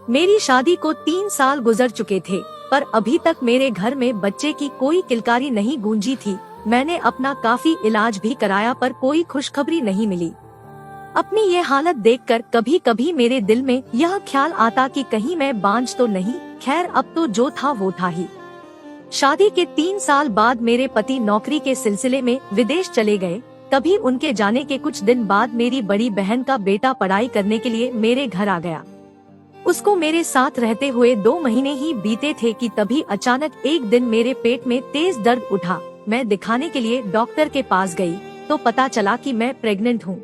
मेरी शादी को 3 साल गुजर चुके थे, पर अभी तक मेरे घर में बच्चे की कोई किलकारी नहीं गूंजी थी। मैंने अपना काफी इलाज भी कराया पर कोई खुशखबरी नहीं मिली। अपनी ये हालत देखकर कभी कभी मेरे दिल में यह ख्याल आता कि कहीं मैं बांझ तो नहीं। खैर, अब तो जो था वो था ही। शादी के 3 साल बाद मेरे पति नौकरी के सिलसिले में विदेश चले गए। तभी उनके जाने के कुछ दिन बाद मेरी बड़ी बहन का बेटा पढ़ाई करने के लिए मेरे घर आ गया। उसको मेरे साथ रहते हुए 2 महीने ही बीते थे कि तभी अचानक एक दिन मेरे पेट में तेज दर्द उठा। मैं दिखाने के लिए डॉक्टर के पास गई तो पता चला कि मैं प्रेग्नेंट हूँ।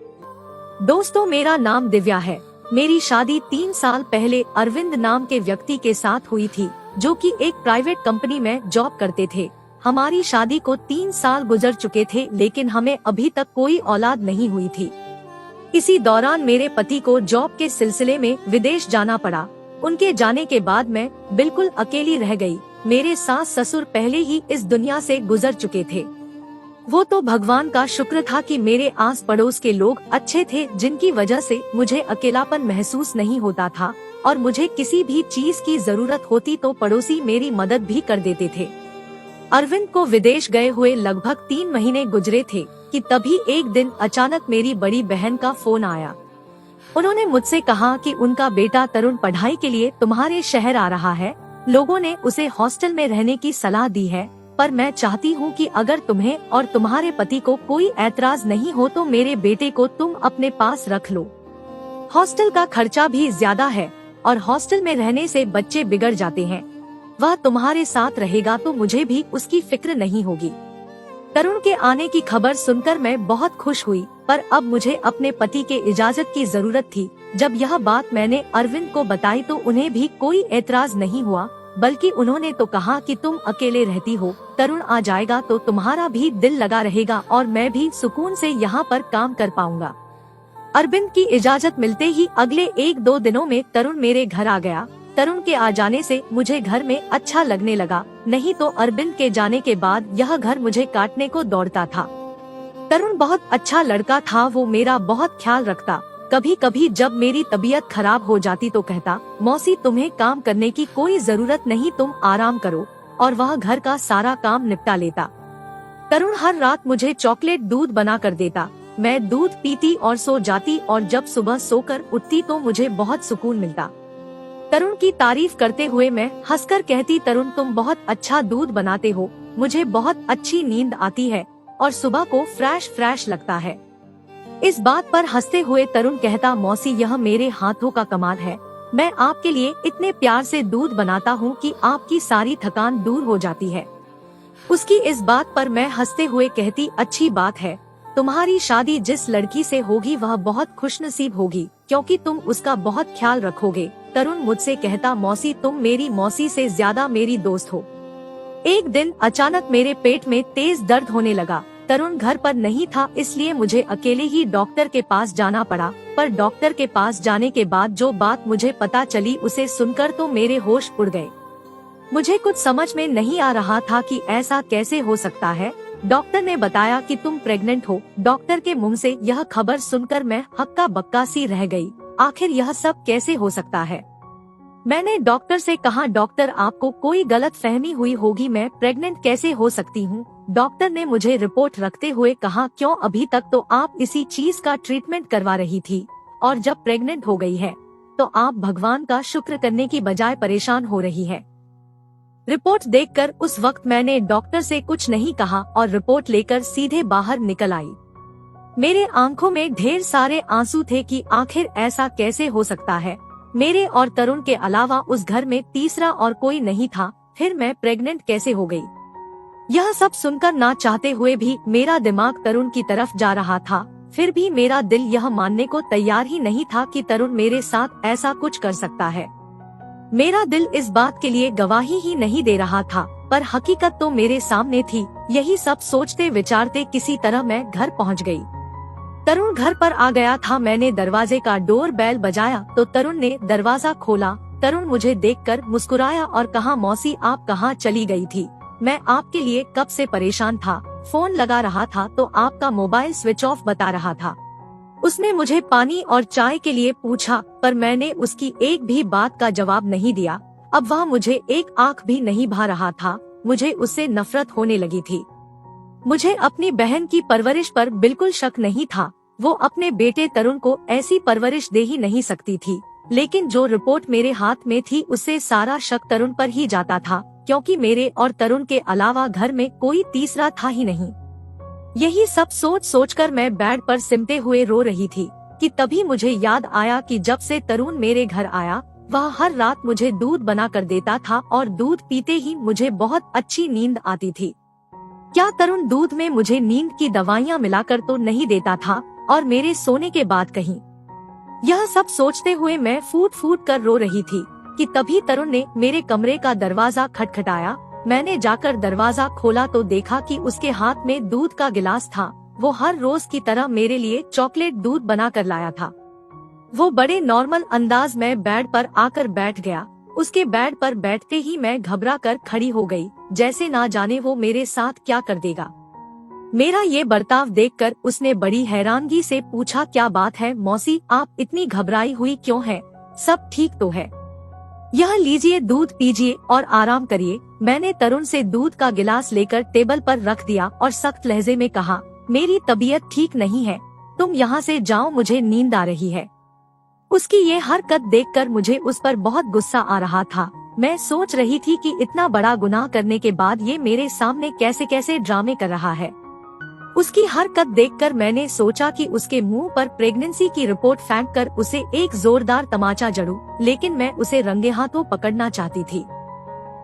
दोस्तों, मेरा नाम दिव्या है। मेरी शादी 3 साल पहले अरविंद नाम के व्यक्ति के साथ हुई थी, जो कि एक प्राइवेट कंपनी में जॉब करते थे। हमारी शादी को 3 साल गुजर चुके थे, लेकिन हमें अभी तक कोई औलाद नहीं हुई थी। इसी दौरान मेरे पति को जॉब के सिलसिले में विदेश जाना पड़ा। उनके जाने के बाद मैं बिल्कुल अकेली रह गई। मेरे सास ससुर पहले ही इस दुनिया से गुजर चुके थे। वो तो भगवान का शुक्र था कि मेरे आस पड़ोस के लोग अच्छे थे, जिनकी वजह से मुझे अकेलापन महसूस नहीं होता था और मुझे किसी भी चीज की जरूरत होती तो पड़ोसी मेरी मदद भी कर देते थे। अरविंद को विदेश गए हुए लगभग 3 महीने गुजरे थे कि तभी एक दिन अचानक मेरी बड़ी बहन का फोन आया। उन्होंने मुझसे कहा कि उनका बेटा तरुण पढ़ाई के लिए तुम्हारे शहर आ रहा है। लोगों ने उसे हॉस्टल में रहने की सलाह दी है, पर मैं चाहती हूँ कि अगर तुम्हें और तुम्हारे पति को कोई ऐतराज नहीं हो तो मेरे बेटे को तुम अपने पास रख लो। हॉस्टल का खर्चा भी ज्यादा है और हॉस्टल में रहने से बच्चे बिगड़ जाते हैं। वह तुम्हारे साथ रहेगा तो मुझे भी उसकी फिक्र नहीं होगी। तरुण के आने की खबर सुनकर मैं बहुत खुश हुई, पर अब मुझे अपने पति के इजाजत की जरूरत थी। जब यह बात मैंने अरविंद को बताई तो उन्हें भी कोई ऐतराज नहीं हुआ, बल्कि उन्होंने तो कहा कि तुम अकेले रहती हो, तरुण आ जाएगा तो तुम्हारा भी दिल लगा रहेगा और मैं भी सुकून से यहाँ पर काम कर पाऊंगा। अरविंद की इजाजत मिलते ही अगले 1-2 दिनों में तरुण मेरे घर आ गया। तरुण के आ जाने से मुझे घर में अच्छा लगने लगा, नहीं तो अरविंद के जाने के बाद यह घर मुझे काटने को दौड़ता था। तरुण बहुत अच्छा लड़का था, वो मेरा बहुत ख्याल रखता। कभी कभी जब मेरी तबीयत खराब हो जाती तो कहता, मौसी तुम्हें काम करने की कोई जरूरत नहीं, तुम आराम करो, और वह घर का सारा काम निपटा लेता। तरुण हर रात मुझे चॉकलेट दूध बना कर देता। मैं दूध पीती और सो जाती, और जब सुबह सोकर उठती तो मुझे बहुत सुकून मिलता। तरुण की तारीफ करते हुए मैं हंसकर कहती, तरुण तुम बहुत अच्छा दूध बनाते हो, मुझे बहुत अच्छी नींद आती है और सुबह को फ्रेश लगता है। इस बात पर हंसते हुए तरुण कहता, मौसी यह मेरे हाथों का कमाल है। मैं आपके लिए इतने प्यार से दूध बनाता हूँ कि आपकी सारी थकान दूर हो जाती है। उसकी इस बात पर मैं हंसते हुए कहती, अच्छी बात है, तुम्हारी शादी जिस लड़की से होगी वह बहुत खुशनसीब होगी, क्योंकि तुम उसका बहुत ख्याल रखोगे। तरुण मुझसे कहता, मौसी तुम मेरी मौसी से ज्यादा मेरी दोस्त हो। एक दिन अचानक मेरे पेट में तेज दर्द होने लगा। तरुण घर पर नहीं था, इसलिए मुझे अकेले ही डॉक्टर के पास जाना पड़ा। पर डॉक्टर के पास जाने के बाद जो बात मुझे पता चली उसे सुनकर तो मेरे होश उड़ गए। मुझे कुछ समझ में नहीं आ रहा था कि ऐसा कैसे हो सकता है। डॉक्टर ने बताया कि तुम प्रेग्नेंट हो। डॉक्टर के मुंह से यह खबर सुनकर मैं हक्का बक्का सी रह गई। आखिर यह सब कैसे हो सकता है। मैंने डॉक्टर से कहा, डॉक्टर आपको कोई गलत फहमी हुई होगी, मैं प्रेग्नेंट कैसे हो सकती हूँ। डॉक्टर ने मुझे रिपोर्ट रखते हुए कहा, क्यों अभी तक तो आप इसी चीज का ट्रीटमेंट करवा रही थी, और जब प्रेग्नेंट हो गई है तो आप भगवान का शुक्र करने की बजाय परेशान हो रही है। रिपोर्ट देखकर उस वक्त मैंने डॉक्टर से कुछ नहीं कहा और रिपोर्ट लेकर सीधे बाहर निकल आई। मेरे आंखों में ढेर सारे आंसू थे कि आखिर ऐसा कैसे हो सकता है। मेरे और तरुण के अलावा उस घर में तीसरा और कोई नहीं था, फिर मैं प्रेग्नेंट कैसे हो गई। यह सब सुनकर ना चाहते हुए भी मेरा दिमाग तरुण की तरफ जा रहा था। फिर भी मेरा दिल यह मानने को तैयार ही नहीं था कि तरुण मेरे साथ ऐसा कुछ कर सकता है। मेरा दिल इस बात के लिए गवाही ही नहीं दे रहा था, पर हकीकत तो मेरे सामने थी। यही सब सोचते विचारते किसी तरह मैं घर पहुंच गई। तरुण घर पर आ गया था। मैंने दरवाजे का डोर बेल बजाया तो तरुण ने दरवाजा खोला। तरुण मुझे देखकर मुस्कुराया और कहा, मौसी आप कहाँ चली गई थी, मैं आपके लिए कब से परेशान था। फोन लगा रहा था तो आपका मोबाइल स्विच ऑफ बता रहा था। उसने मुझे पानी और चाय के लिए पूछा, पर मैंने उसकी एक भी बात का जवाब नहीं दिया। अब वह मुझे एक आंख भी नहीं भा रहा था। मुझे उससे नफरत होने लगी थी। मुझे अपनी बहन की परवरिश पर बिल्कुल शक नहीं था। वो अपने बेटे तरुण को ऐसी परवरिश दे ही नहीं सकती थी। लेकिन जो रिपोर्ट मेरे हाथ में थी उससे सारा शक तरुण पर ही जाता था, क्योंकि मेरे और तरुण के अलावा घर में कोई तीसरा था ही नहीं। यही सब सोच सोचकर मैं बेड पर सिमटे हुए रो रही थी कि तभी मुझे याद आया कि जब से तरुण मेरे घर आया वह हर रात मुझे दूध बना कर देता था और दूध पीते ही मुझे बहुत अच्छी नींद आती थी। क्या तरुण दूध में मुझे नींद की दवाइयाँ मिलाकर तो नहीं देता था, और मेरे सोने के बाद कहीं? यह सब सोचते हुए मैं फूट फूट कर रो रही थी कि तभी तरुण ने मेरे कमरे का दरवाजा खटखटाया। मैंने जाकर दरवाजा खोला तो देखा कि उसके हाथ में दूध का गिलास था। वो हर रोज की तरह मेरे लिए चॉकलेट दूध बना कर लाया था। वो बड़े नॉर्मल अंदाज में बेड पर आकर बैठ गया। उसके बेड पर बैठते ही मैं घबरा कर खड़ी हो गई, जैसे ना जाने वो मेरे साथ क्या कर देगा। मेरा ये बर्ताव देखकर उसने बड़ी हैरानगी से पूछा, क्या बात है मौसी, आप इतनी घबराई हुई क्यों हैं? सब ठीक तो है? यह लीजिए दूध पीजिए और आराम करिए। मैंने तरुण से दूध का गिलास लेकर टेबल पर रख दिया और सख्त लहजे में कहा, मेरी तबीयत ठीक नहीं है, तुम यहाँ से जाओ, मुझे नींद आ रही है। उसकी ये हरकत देखकर मुझे उस पर बहुत गुस्सा आ रहा था। मैं सोच रही थी कि इतना बड़ा गुनाह करने के बाद ये मेरे सामने कैसे कैसे ड्रामे कर रहा है। उसकी हरकत देखकर मैंने सोचा कि उसके मुंह पर प्रेगनेंसी की रिपोर्ट फेंक कर उसे एक जोरदार तमाचा जड़ूं, लेकिन मैं उसे रंगे हाथों पकड़ना चाहती थी।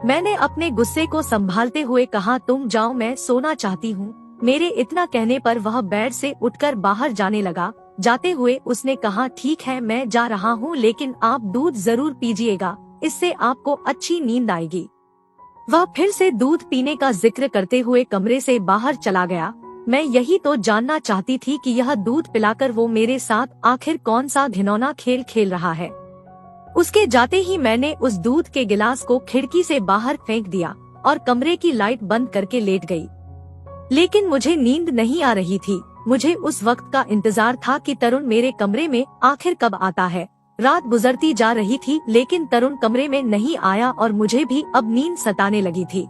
मैंने अपने गुस्से को संभालते हुए कहा, तुम जाओ, मैं सोना चाहती हूँ। मेरे इतना कहने पर वह बेड से उठकर बाहर जाने लगा। जाते हुए उसने कहा, ठीक है मैं जा रहा हूँ, लेकिन आप दूध जरूर पीजिएगा, इससे आपको अच्छी नींद आएगी। वह फिर से दूध पीने का जिक्र करते हुए कमरे से बाहर चला गया। मैं यही तो जानना चाहती थी कि यह दूध पिलाकर वो मेरे साथ आखिर कौन सा घिनौना खेल खेल रहा है। उसके जाते ही मैंने उस दूध के गिलास को खिड़की से बाहर फेंक दिया और कमरे की लाइट बंद करके लेट गई। लेकिन मुझे नींद नहीं आ रही थी। मुझे उस वक्त का इंतजार था कि तरुण मेरे कमरे में आखिर कब आता है। रात गुजरती जा रही थी, लेकिन तरुण कमरे में नहीं आया और मुझे भी अब नींद सताने लगी थी।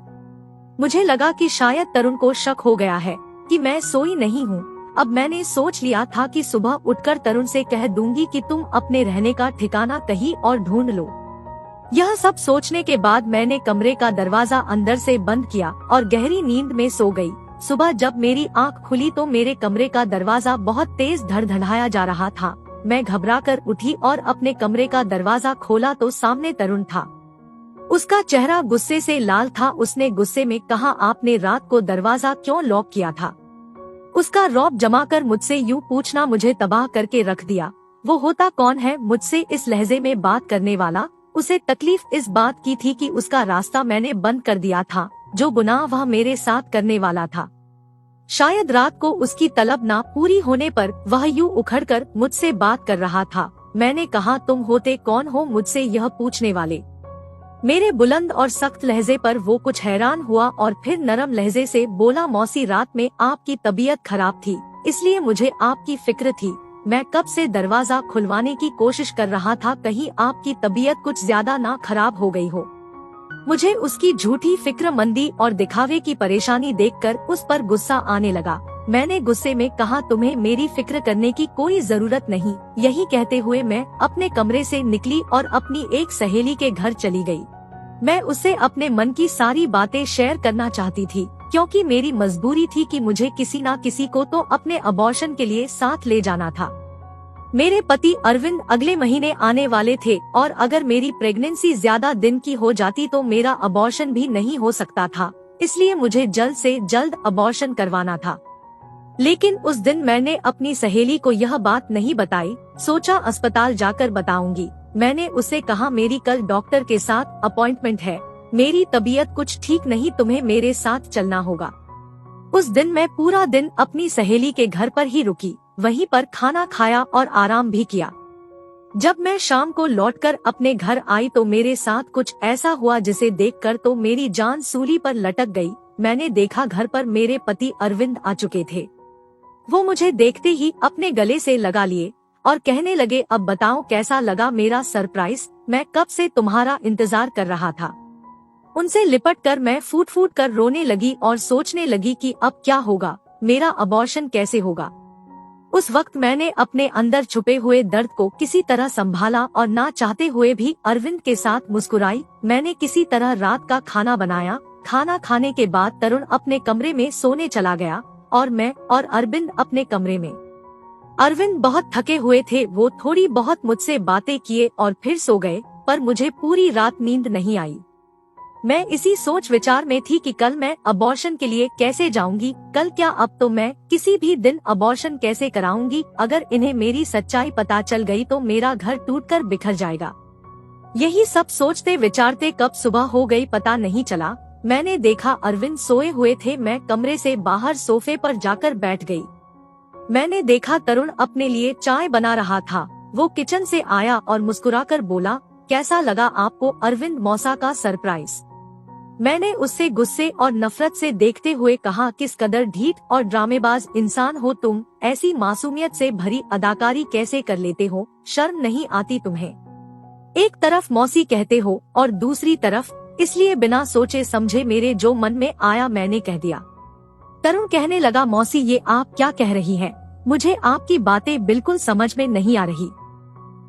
मुझे लगा कि शायद तरुण को शक हो गया है कि मैं सोई नहीं हूँ। अब मैंने सोच लिया था कि सुबह उठकर तरुण से कह दूंगी कि तुम अपने रहने का ठिकाना कहीं और ढूंढ लो। यह सब सोचने के बाद मैंने कमरे का दरवाजा अंदर से बंद किया और गहरी नींद में सो गई। सुबह जब मेरी आंख खुली तो मेरे कमरे का दरवाजा बहुत तेज धड़धड़ाया जा रहा था। मैं घबराकर उठी और अपने कमरे का दरवाजा खोला तो सामने तरुण था। उसका चेहरा गुस्से से लाल था। उसने गुस्से में कहा, आपने रात को दरवाजा क्यों लॉक किया था? उसका रौब जमाकर मुझसे यूं पूछना मुझे तबाह करके रख दिया। वो होता कौन है मुझसे इस लहजे में बात करने वाला? उसे तकलीफ इस बात की थी कि उसका रास्ता मैंने बंद कर दिया था। जो गुनाह वह मेरे साथ करने वाला था, शायद रात को उसकी तलब ना पूरी होने पर वह यूं उखड़कर मुझसे बात कर रहा था। मैंने कहा, तुम होते कौन हो मुझसे यह पूछने वाले? मेरे बुलंद और सख्त लहजे पर वो कुछ हैरान हुआ और फिर नरम लहजे से बोला, मौसी रात में आपकी तबीयत खराब थी, इसलिए मुझे आपकी फिक्र थी। मैं कब से दरवाजा खुलवाने की कोशिश कर रहा था, कहीं आपकी तबीयत कुछ ज्यादा ना खराब हो गई हो। मुझे उसकी झूठी फिक्रमंदी और दिखावे की परेशानी देखकर उस पर गुस्सा आने लगा। मैंने गुस्से में कहा, तुम्हें मेरी फिक्र करने की कोई जरूरत नहीं। यही कहते हुए मैं अपने कमरे से निकली और अपनी एक सहेली के घर चली गई। मैं उससे अपने मन की सारी बातें शेयर करना चाहती थी, क्योंकि मेरी मजबूरी थी कि मुझे किसी न किसी को तो अपने अबॉर्शन के लिए साथ ले जाना था। मेरे पति अरविंद अगले महीने आने वाले थे और अगर मेरी प्रेगनेंसी ज्यादा दिन की हो जाती तो मेरा अबॉर्शन भी नहीं हो सकता था, इसलिए मुझे जल्द से जल्द अबॉर्शन करवाना था। लेकिन उस दिन मैंने अपनी सहेली को यह बात नहीं बताई। सोचा अस्पताल जाकर बताऊंगी। मैंने उसे कहा, मेरी कल डॉक्टर के साथ अपॉइंटमेंट है, मेरी तबीयत कुछ ठीक नहीं, तुम्हें मेरे साथ चलना होगा। उस दिन मैं पूरा दिन अपनी सहेली के घर पर ही रुकी, वहीं पर खाना खाया और आराम भी किया। जब मैं शाम को लौटकर अपने घर आई तो मेरे साथ कुछ ऐसा हुआ जिसे देखकर तो मेरी जान सूली पर लटक गई। मैंने देखा घर पर मेरे पति अरविंद आ चुके थे। वो मुझे देखते ही अपने गले से लगा लिए और कहने लगे, अब बताओ कैसा लगा मेरा सरप्राइज, मैं कब से तुम्हारा इंतजार कर रहा था। उनसे लिपट कर मैं फूट फूट कर रोने लगी और सोचने लगी कि अब क्या होगा, मेरा अबॉर्शन कैसे होगा। उस वक्त मैंने अपने अंदर छुपे हुए दर्द को किसी तरह संभाला और ना चाहते हुए भी अरविंद के साथ मुस्कुराई। मैंने किसी तरह रात का खाना बनाया। खाना खाने के बाद तरुण अपने कमरे में सोने चला गया और मैं और अरविंद अपने कमरे में। अरविंद बहुत थके हुए थे, वो थोड़ी बहुत मुझसे बातें किए और फिर सो गए, पर मुझे पूरी रात नींद नहीं आई। मैं इसी सोच विचार में थी कि कल मैं अबॉर्शन के लिए कैसे जाऊंगी, कल क्या अब तो मैं किसी भी दिन अबॉर्शन कैसे कराऊंगी। अगर इन्हें मेरी सच्चाई पता चल गई तो मेरा घर टूटकर बिखर जाएगा। यही सब सोचते विचारते कब सुबह हो गई पता नहीं चला। मैंने देखा अरविंद सोए हुए थे। मैं कमरे से बाहर सोफे पर जाकर बैठ गई। मैंने देखा तरुण अपने लिए चाय बना रहा था। वो किचन से आया और मुस्कुराकर बोला, कैसा लगा आपको अरविंद मौसा का सरप्राइज। मैंने उससे गुस्से और नफरत से देखते हुए कहा, किस कदर ढीठ और ड्रामेबाज इंसान हो तुम, ऐसी मासूमियत से भरी अदाकारी कैसे कर लेते हो, शर्म नहीं आती तुम्हें। एक तरफ मौसी कहते हो और दूसरी तरफ, इसलिए बिना सोचे समझे मेरे जो मन में आया मैंने कह दिया। तरुण कहने लगा, मौसी ये आप क्या कह रही हैं? मुझे आपकी बातें बिल्कुल समझ में नहीं आ रही।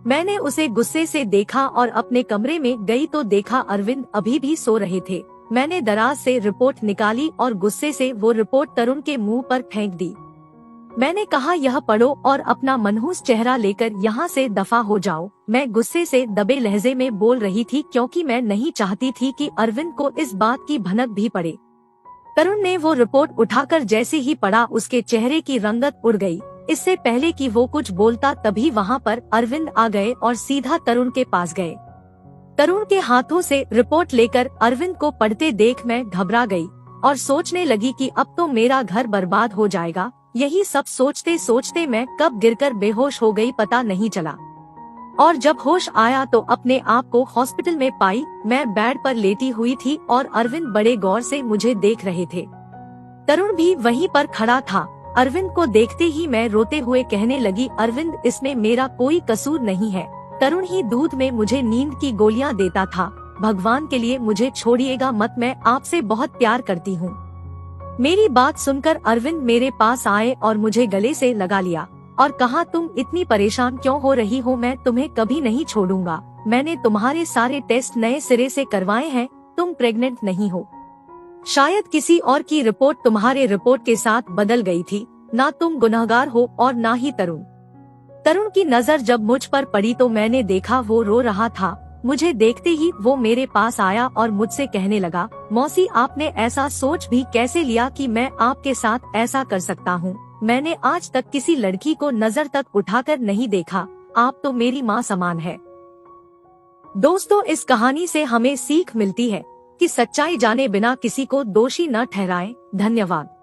मैंने उसे गुस्से से देखा और अपने कमरे में गई तो देखा अरविंद अभी भी सो रहे थे। मैंने दराज से रिपोर्ट निकाली और गुस्से से वो रिपोर्ट तरुण के मुंह पर फेंक दी। मैंने कहा, यह पढ़ो और अपना मनहूस चेहरा लेकर यहाँ से दफा हो जाओ। मैं गुस्से से दबे लहजे में बोल रही थी क्योंकि मैं नहीं चाहती थी कि अरविंद को इस बात की भनक भी पड़े। तरुण ने वो रिपोर्ट उठाकर जैसे ही पढ़ा उसके चेहरे की रंगत उड़ गई। इससे पहले कि वो कुछ बोलता तभी वहाँ पर अरविंद आ गए और सीधा तरुण के पास गए। तरुण के हाथों से रिपोर्ट लेकर अरविंद को पढ़ते देख मैं घबरा गई और सोचने लगी कि अब तो मेरा घर बर्बाद हो जाएगा। यही सब सोचते सोचते मैं कब गिरकर बेहोश हो गई पता नहीं चला और जब होश आया तो अपने आप को हॉस्पिटल में पाई। मैं बेड पर लेटी हुई थी और अरविंद बड़े गौर से मुझे देख रहे थे। तरुण भी वहीं पर खड़ा था। अरविंद को देखते ही मैं रोते हुए कहने लगी, अरविंद इसमें मेरा कोई कसूर नहीं है। तरुण ही दूध में मुझे नींद की गोलियां देता था। भगवान के लिए मुझे छोड़िएगा मत, मैं आपसे बहुत प्यार करती हूँ। मेरी बात सुनकर अरविंद मेरे पास आए और मुझे गले से लगा लिया और कहा, तुम इतनी परेशान क्यों हो रही हो, मैं तुम्हें कभी नहीं छोड़ूंगा। मैंने तुम्हारे सारे टेस्ट नए सिरे से करवाए हैं, तुम प्रेग्नेंट नहीं हो। शायद किसी और की रिपोर्ट तुम्हारे रिपोर्ट के साथ बदल गई थी। ना तुम गुनहगार हो और ना ही तरुण। तरुण की नजर जब मुझ पर पड़ी तो मैंने देखा वो रो रहा था। मुझे देखते ही वो मेरे पास आया और मुझसे कहने लगा, मौसी आपने ऐसा सोच भी कैसे लिया कि मैं आपके साथ ऐसा कर सकता हूँ। मैंने आज तक किसी लड़की को नजर तक उठाकर नहीं देखा। आप तो मेरी माँ समान है। दोस्तों, इस कहानी से हमें सीख मिलती है कि सच्चाई जाने बिना किसी को दोषी न ठहराएं। धन्यवाद।